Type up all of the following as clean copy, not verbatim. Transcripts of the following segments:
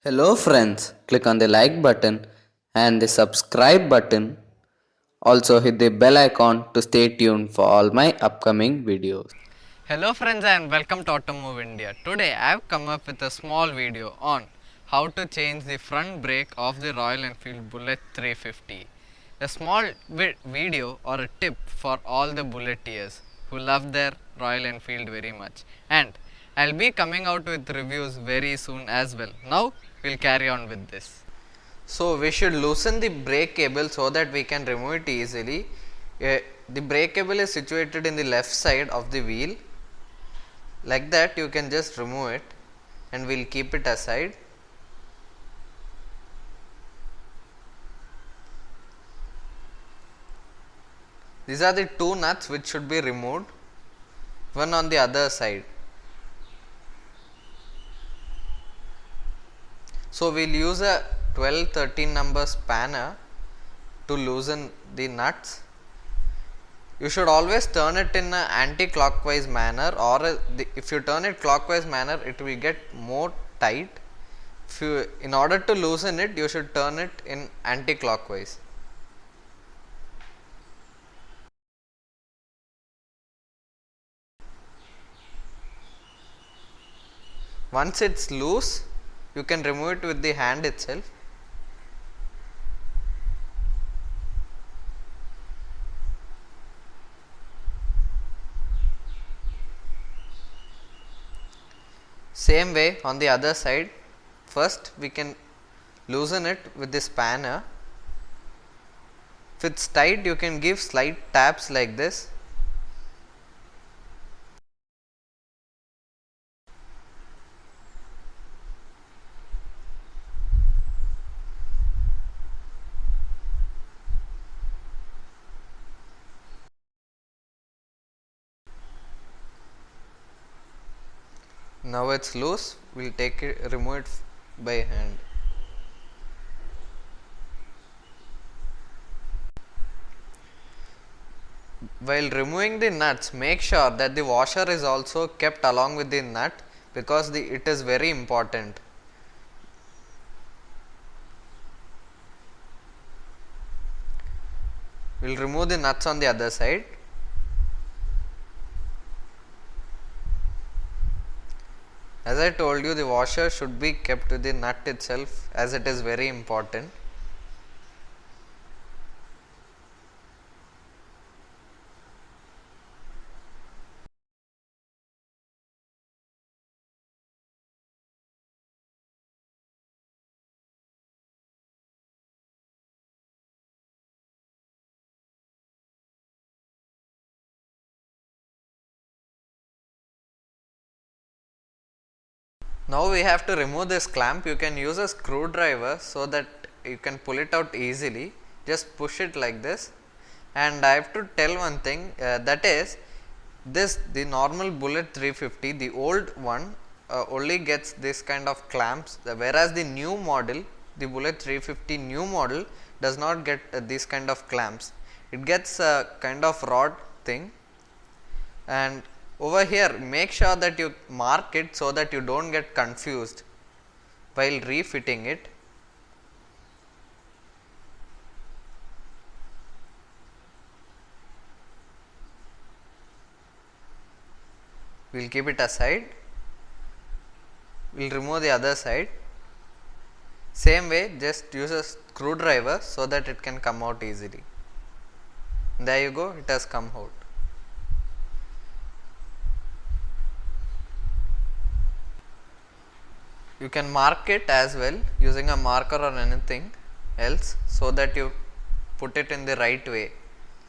Hello friends, click on the like button and the subscribe button. Also hit the bell icon to stay tuned for all my upcoming videos. Hello friends and welcome to Automove India. Today I have come up with a small video on how to change the front brake of the Royal Enfield Bullet 350. A small video or a tip for all the Bulleteers who love their Royal Enfield very much, and I'll be coming out with reviews very soon as well. Now we'll carry on with this. So we should loosen the brake cable so that we can remove it easily. The brake cable is situated in the left side of the wheel. Like that you can just remove it and we'll keep it aside. These are the two nuts which should be removed, one on the other side. So we'll use a 12-13 number spanner to loosen the nuts. You should always turn it in an anti-clockwise manner, or if you turn it clockwise manner it will get more tight. In order to loosen it you should turn it in anti-clockwise. Once it's loose you can remove it with the hand itself. Same way on the other side. First we can loosen it with the spanner. If it's tight you can give slight taps like this. Now it's loose, we'll remove it by hand. While removing the nuts, make sure that the washer is also kept along with the nut, because it is very important. We'll remove the nuts on the other side. As I told you, the washer should be kept with the nut itself, as it is very important. Now we have to remove this clamp. You can use a screwdriver so that you can pull it out easily. Just push it like this. And I have to tell one thing, that is, the normal Bullet 350, the old one only gets this kind of clamps, whereas the new model, the Bullet 350 new model, does not get this kind of clamps. It gets a kind of rod thing. And over here make sure that you mark it so that you don't get confused while refitting it. We will keep it aside. We will remove the other side. Same way, just use a screwdriver so that it can come out easily. There you go, it has come out. You can mark it as well using a marker or anything else, so that you put it in the right way,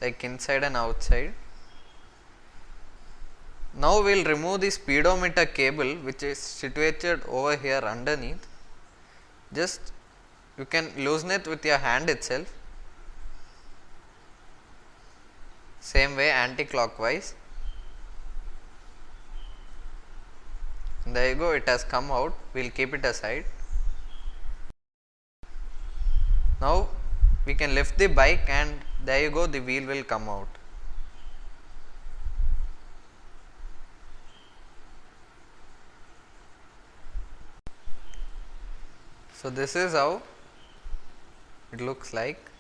like inside and outside. Now we will remove the speedometer cable, which is situated over here underneath. Just you can loosen it with your hand itself. Same way, anti-clockwise. There you go, it has come out. We will keep it aside. Now we can lift the bike and there you go, the wheel will come out. So this is how it looks like.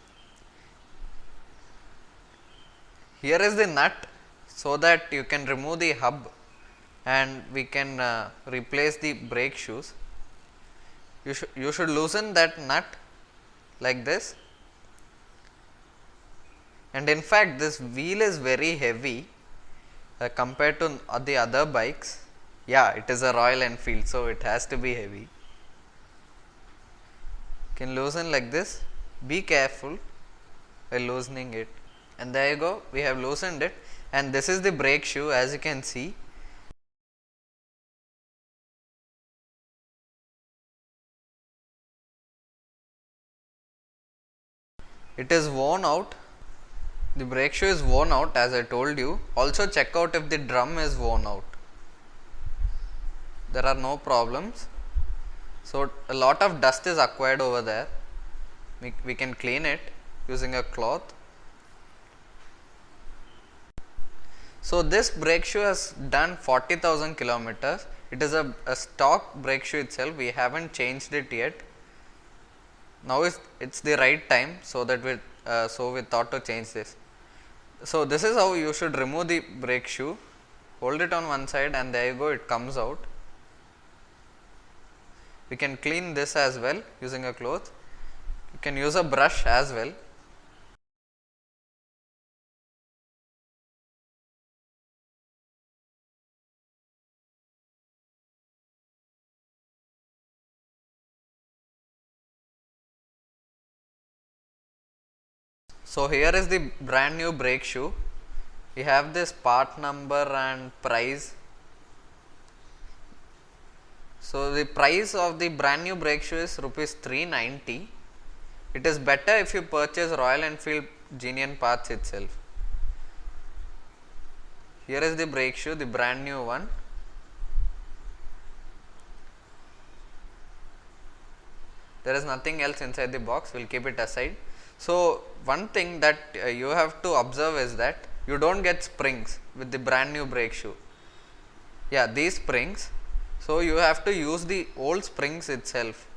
Here is the nut, so that you can remove the hub and we can replace the brake shoes. You should loosen that nut like this, and in fact this wheel is very heavy compared to the other bikes. Yeah, it is a Royal Enfield, so it has to be heavy. Can loosen like this. Be careful while loosening it. And there you go, we have loosened it, and this is the brake shoe, as you can see. It is worn out. The brake shoe is worn out, as I told you. Also check out if the drum is worn out. There are no problems. So a lot of dust is acquired over there. We can clean it using a cloth. So this brake shoe has done 40,000 kilometers. It is a stock brake shoe itself. We haven't changed it yet. Now it's the right time, so that we thought to change this. So this is how you should remove the brake shoe. Hold it on one side, and there you go, it comes out. We can clean this as well using a cloth. You can use a brush as well. So here is the brand new brake shoe. We have this part number and price. So the price of the brand new brake shoe is rupees 390. It is better if you purchase Royal Enfield genuine parts itself. Here is the brake shoe, the brand new one. There is nothing else inside the box. We'll keep it aside. So one thing that you have to observe is that you don't get springs with the brand new brake shoe. Yeah, these springs. So you have to use the old springs itself.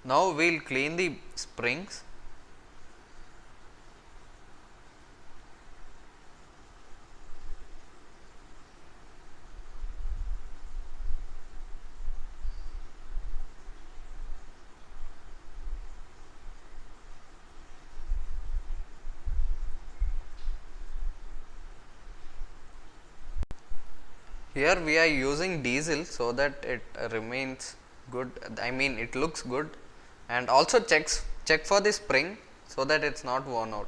Now we'll clean the springs. Here we are using diesel so that it remains good. I mean, it looks good, and also check for the spring so that it's not worn out.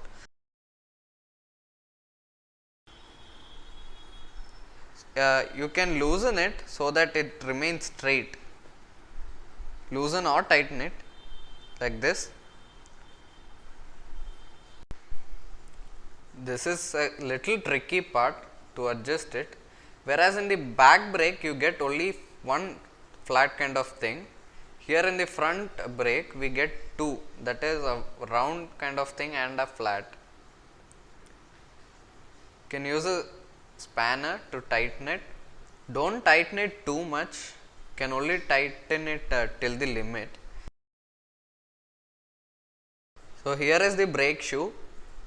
You can loosen it so that it remains straight. Loosen or tighten it like this. This is a little tricky part to adjust it. Whereas in the back brake you get only one flat kind of thing. Here in the front brake we get two, that is a round kind of thing and a flat. You can use a spanner to tighten it. Don't tighten it too much, can only tighten it till the limit. So here is the brake shoe.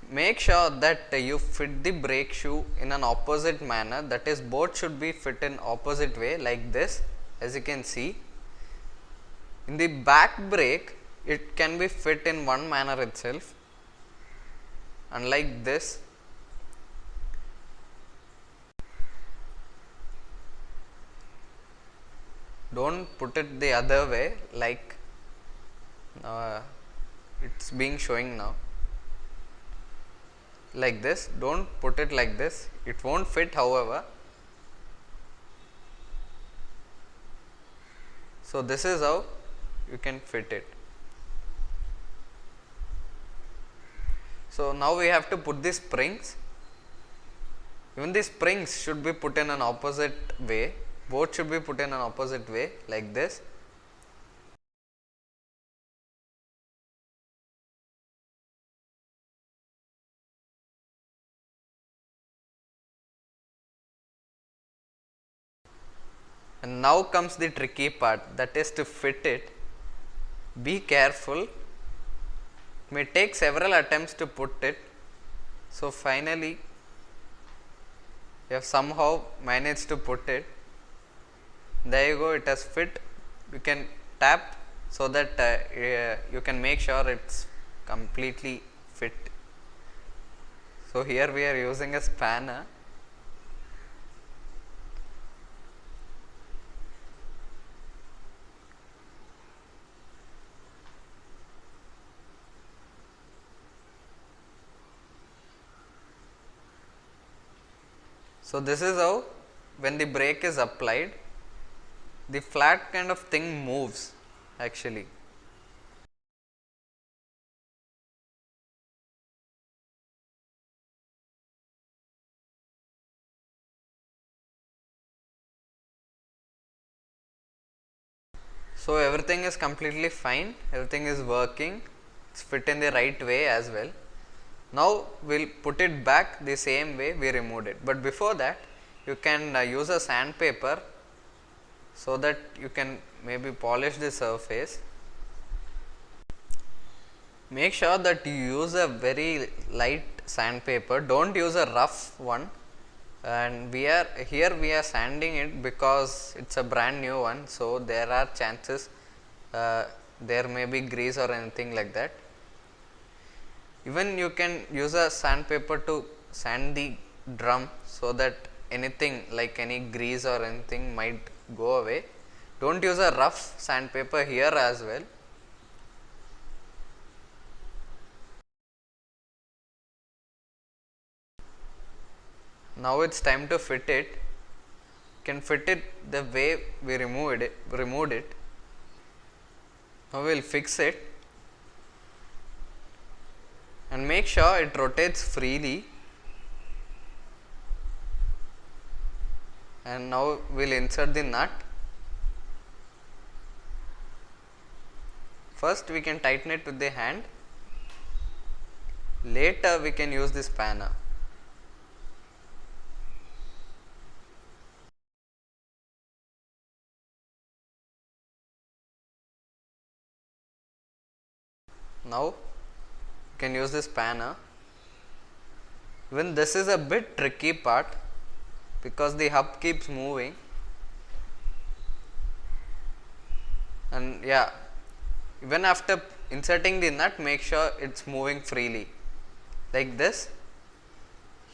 Make sure that you fit the brake shoe in an opposite manner, that is both should be fit in opposite way like this, as you can see. In the back brake it can be fit in one manner itself, unlike this. Don't put it the other way like it's being showing now. Like this, don't put it like this, it won't fit however. So this is how you can fit it. So now we have to put the springs. Even the springs should be put in an opposite way, both should be put in an opposite way like this. And now comes the tricky part, that is to fit it. Be careful, it may take several attempts to put it. So finally you have somehow managed to put it. There you go, it has fit. You can tap so that you can make sure it's completely fit. So here we are using a spanner. So this is how, when the brake is applied, the flat kind of thing moves actually. So everything is completely fine, everything is working, it's fit in the right way as well. Now we'll put it back the same way we removed it, but before that you can use a sandpaper so that you can maybe polish the surface. Make sure that you use a very light sandpaper, don't use a rough one. And we are sanding it because it's a brand new one, so there are chances there may be grease or anything like that. Even you can use a sandpaper to sand the drum so that anything like any grease or anything might go away. Don't use a rough sandpaper here as well. Now it's time to fit it. You can fit it the way we removed it. Now we'll fix it and make sure it rotates freely. And now we'll insert the nut. First we can tighten it with the hand. Later we can use the spanner. Now you can use the spanner. Even this is a bit tricky part because the hub keeps moving, and yeah, even after inserting the nut, make sure it's moving freely like this.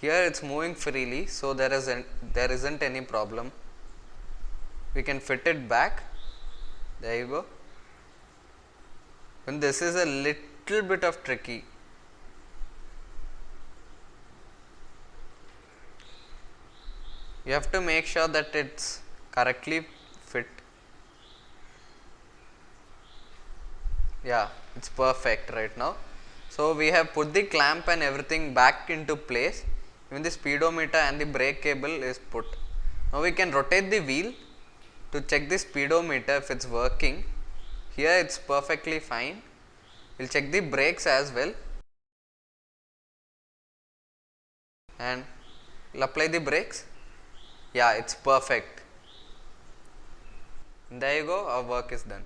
Here it's moving freely, so there isn't any problem. We can fit it back. There you go. And this is a little bit of tricky. You have to make sure that it's correctly fit. Yeah, it's perfect right now. So we have put the clamp and everything back into place. Even the speedometer and the brake cable is put. Now we can rotate the wheel to check the speedometer if it's working. Here it's perfectly fine. We'll check the brakes as well, and we'll apply the brakes. Yeah, it's perfect. There you go, our work is done.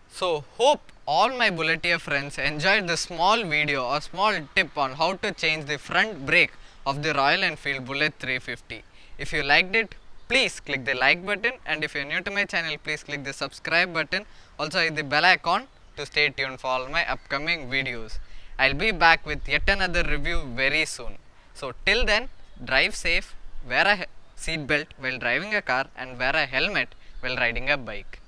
So hope all my Bulletteer friends enjoyed this small video or small tip on how to change the front brake of the Royal Enfield Bullet 350. If you liked it, please click the like button, and if you are new to my channel, please click the subscribe button. Also hit the bell icon to stay tuned for all my upcoming videos. I'll be back with yet another review very soon. So till then, drive safe, wear a seat belt while driving a car, and wear a helmet while riding a bike.